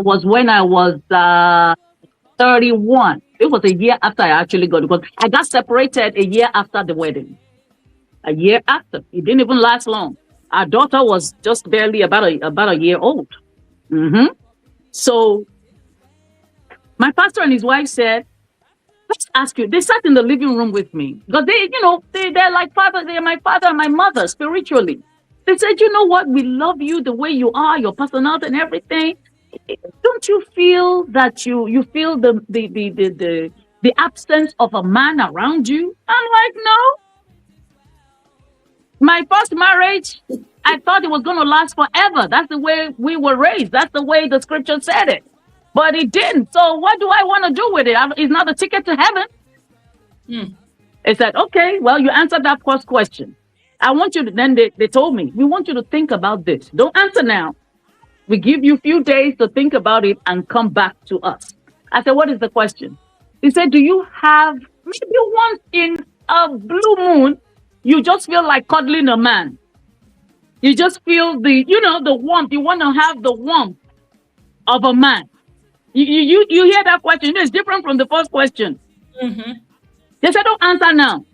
was when I was 31. It was a year after I actually got, because I got separated a year after the wedding. A year after. It didn't even last long. Our daughter was just barely about a year old. So my pastor and his wife said, let's ask you. They sat in the living room with me because they're like father. They're my father and my mother spiritually. They said, you know what? We love you the way you are, your personality and everything. Don't you feel that you feel the absence of a man around you? I'm like, no. My first marriage, I thought it was going to last forever. That's the way we were raised. That's the way the scripture said it. But it didn't. So what do I want to do with it? It's not a ticket to heaven. They said, okay, well, you answered that first question. I want you to, then they told me, we want you to think about this. Don't answer now. We give you a few days to think about it and come back to us. I said, what is the question? He said, do you have, maybe once in a blue moon, you just feel like cuddling a man? You just feel the warmth. You want to have the warmth of a man. You hear that question? It's different from the first question. They said, don't answer now.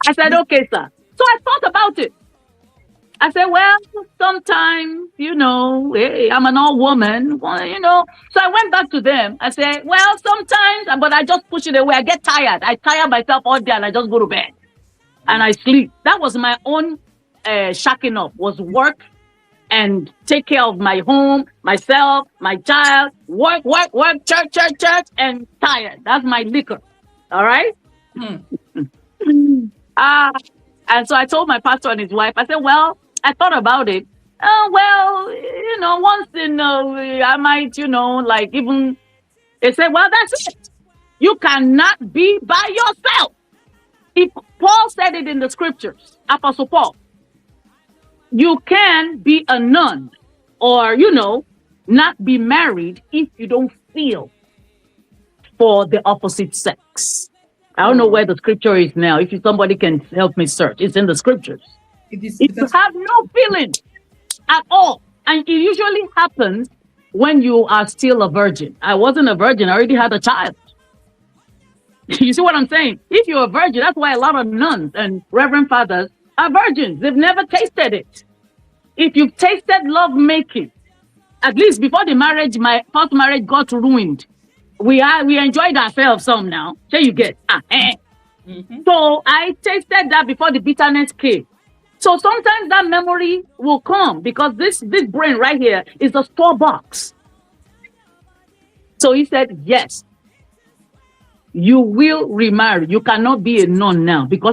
I said, okay, sir. So I thought about it. I said, well, sometimes, hey, I'm an old woman, So I went back to them. I said, well, sometimes, but I just push it away. I get tired. I tire myself all day and I just go to bed and I sleep. That was my own shacking up, was work and take care of my home, myself, my child, work, church, and tired. That's my liquor. All right? And so I told my pastor and his wife, I said, well, I thought about it. Once in I might, like even, they said, well, that's it. You cannot be by yourself. If Paul said it in the scriptures, Apostle Paul, you can be a nun or, not be married if you don't feel for the opposite sex. I don't know where the scripture is now. If somebody can help me search, it's in the scriptures. If you have no feeling at all, and it usually happens when you are still a virgin. I wasn't a virgin. I already had a child. You see what I'm saying? If you're a virgin, that's why a lot of nuns and reverend fathers are virgins. They've never tasted it. If you've tasted love making, at least before the marriage, my first marriage got ruined. We enjoyed ourselves some now. So you get. So I tasted that before the bitterness came. So sometimes that memory will come because this brain right here is a store box. So he said, yes, you will remarry. You cannot be a nun now because